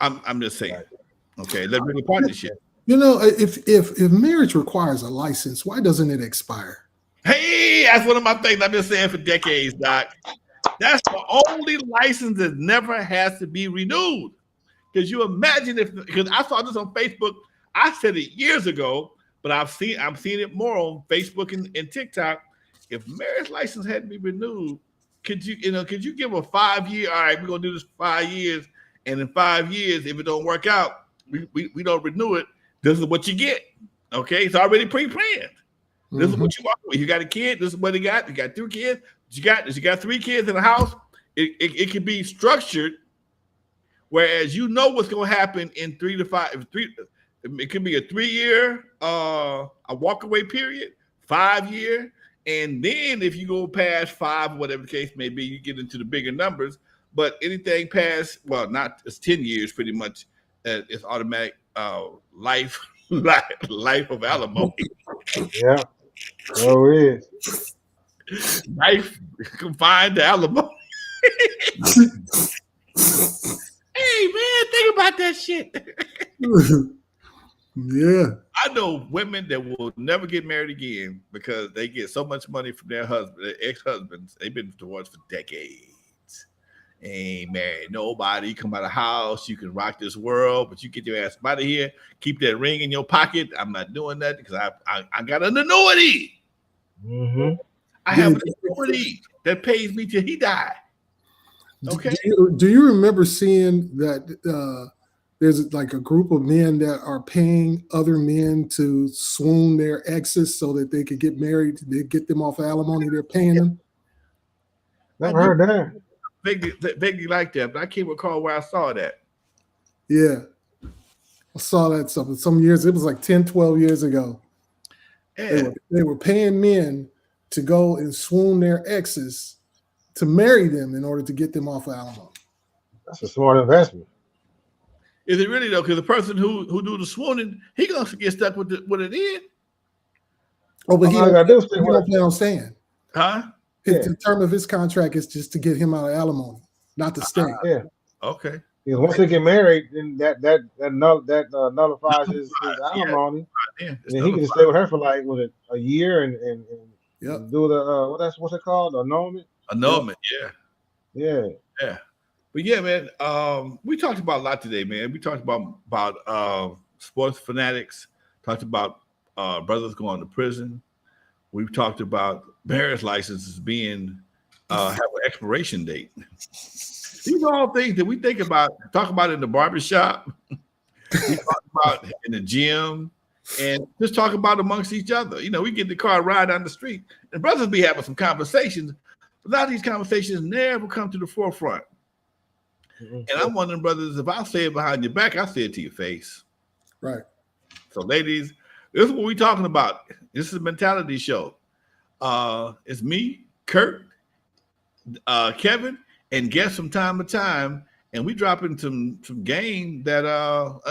I'm just saying. Right. Okay, let's bring a partnership. You know, if marriage requires a license, why doesn't it expire? Hey, that's one of my things I've been saying for decades, Doc. That's the only license that never has to be renewed. Because you imagine if, because I saw this on Facebook, I said it years ago, but I'm seeing it more on Facebook and TikTok. If marriage license had to be renewed, could you give a 5 year? All right, we're gonna do this for 5 years, and in 5 years, if it don't work out, we don't renew it. This is what you get. Okay, it's already pre-planned. This is Mm-hmm. what you walk with. You got a kid. This is what you got. You got 2 kids. You got 3 kids in the house. It can be structured. Whereas you know what's going to happen in 3 to 5, it could be a 3 year a walk away period, 5 year, and then if you go past 5, whatever the case may be, you get into the bigger numbers. But anything past, well, not it's 10 years, pretty much, it's automatic life life of alimony, Yeah. So it is. life confined to alimony. Hey man, think about that shit. Yeah. I know women that will never get married again because they get so much money from their husband, their ex-husbands. They've been divorced for decades. Ain't married nobody. You come out of the house, you can rock this world, but you get your ass out of here. Keep that ring in your pocket. I'm not doing that because I got an annuity. Mm-hmm. I have Did, an annuity that pays me till he die. Okay. do you remember seeing that there's like a group of men that are paying other men to swoon their exes so that they could get married. They get them off alimony. They're paying them. Never heard that. Vaguely like that, but I can't recall where I saw that. Yeah. I saw that some years. It was like 10, 12 years ago. Yeah. They were paying men to go and swoon their exes to marry them in order to get them off alimony. That's a smart investment. Is it really though? Because the person who do the swooning, he gonna get stuck with it in. Oh, but he don't plan on staying. Huh? The term of his contract is just to get him out of alimony, not to stay. Yeah. Okay. Because once they get married, then that nullifies his alimony. Yeah. And he can stay with her for like a year and do the what's it called? Annulment? Annulment, yeah. Yeah. But yeah, man, we talked about a lot today, man. We talked about sports fanatics, talked about brothers going to prison. We've talked about marriage licenses being have an expiration date. These are all things that we talk about in the barbershop, we talk about in the gym, and just talk about amongst each other. You know, we get in the car, ride down the street, and brothers be having some conversations. But a lot of these conversations never come to the forefront. And I'm wondering, brothers, if I say it behind your back, I say it to your face. Right. So, ladies, this is what we're talking about. This is a mentality show. It's me, Kurt, Kevin, and guests from time to time, and we dropping some game that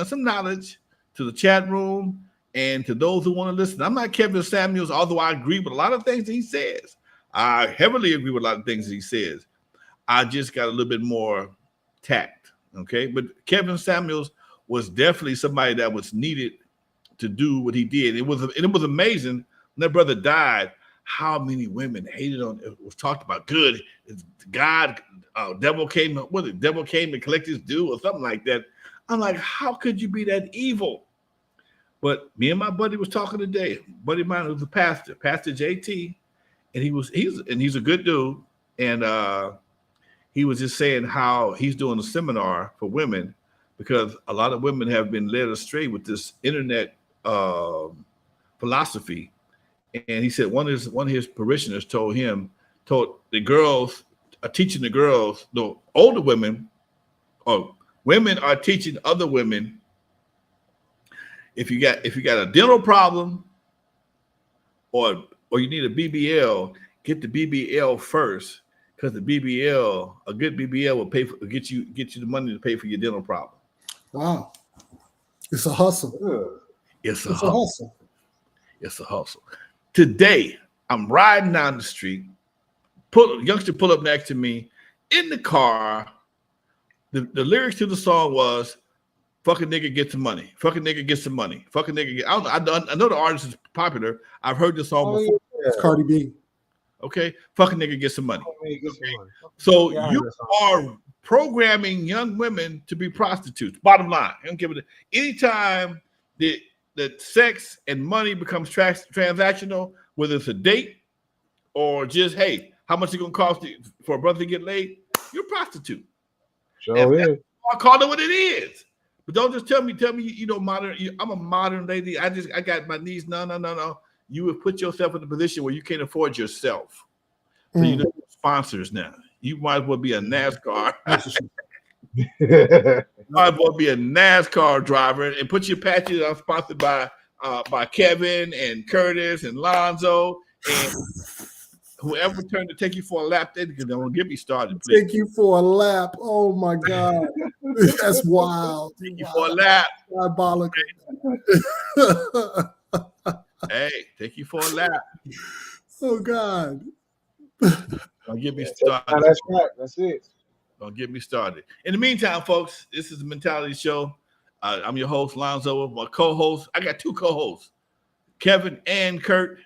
some knowledge to the chat room and to those who want to listen. I'm not Kevin Samuels, although I agree with a lot of things that he says. I heavily agree with a lot of things that he says. I just got a little bit more tact, okay? But Kevin Samuels was definitely somebody that was needed to do what he did. It was amazing when that brother died. How many women hated on it? Was talked about good. God, devil came to collect his due or something like that. I'm like, how could you be that evil? But me and my buddy was talking today. Buddy of mine was a pastor, Pastor JT, and he's a good dude. And he was just saying how he's doing a seminar for women because a lot of women have been led astray with this internet philosophy. And he said one of his parishioners told the girls are teaching the girls, the older women, or women are teaching other women, if you got a dental problem or you need a BBL, get the BBL first, because the BBL, a good BBL will get you the money to pay for your dental problem. Wow. It's a hustle. It's a hustle. It's a hustle. Today, I'm riding down the street. Youngster pull up next to me in the car. The lyrics to the song was, "Fucking nigga get some money. Fucking nigga get some money. Fucking nigga get." I know the artist is popular. I've heard this song before. Yeah. It's Cardi B. Okay, fucking nigga get some money. Okay. So you are programming young women to be prostitutes. Bottom line, I don't give it. Anytime that sex and money becomes transactional, whether it's a date or just, hey, how much it gonna cost for a brother to get laid? You're a prostitute. Sure is. I call it what it is. But don't just tell me, you know, modern. I'm a modern lady. I got my needs. No. You have put yourself in a position where you can't afford yourself. So you know sponsors now. You might as well be a NASCAR. You might as well be a NASCAR driver and put your patches on sponsored by Kevin and Curtis and Lonzo and whoever turned to take you for a lap. Don't get me started, please. Take you for a lap. Oh my God. That's wild. Take you for a lap. Diabolical. Hey, take you for a lap. Oh God. Don't get me started. That's right. That's it. Don't get me started. In the meantime, folks, this is the Mentality Show. I'm your host, Lonzo. My co-host, I got two co-hosts, Kevin and Kurt,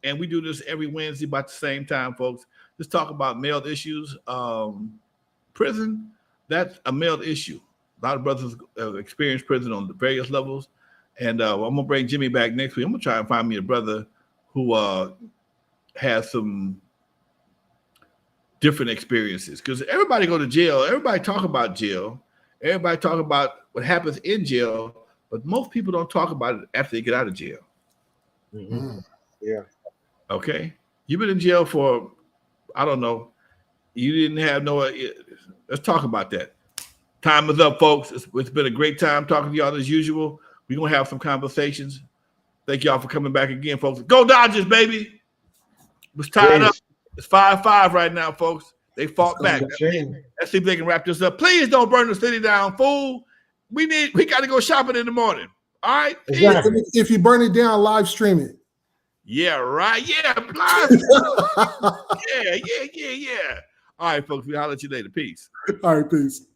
and we do this every Wednesday about the same time, folks. Let's talk about male issues. Prison, that's a male issue. A lot of brothers experience prison on the various levels. And I'm going to bring Jimmy back next week. I'm going to try and find me a brother who has some different experiences. Because everybody go to jail. Everybody talk about jail. Everybody talk about what happens in jail, but most people don't talk about it after they get out of jail. Mm-hmm. Yeah. Okay, you've been in jail for, I don't know. You didn't have no. Let's talk about that. Time is up, folks. It's been a great time talking to y'all as usual. We're gonna have some conversations. Thank y'all for coming back again, folks. Go Dodgers, baby. It's tied up. Peace. It's 5-5 right now, folks. They fought back. Cha-ching. Let's see if they can wrap this up. Please don't burn the city down, fool. We got to go shopping in the morning. All right. Exactly. If you burn it down, live stream it. Yeah, right. Yeah, live. Yeah. All right, folks. We'll holler at you later. Peace. All right, peace.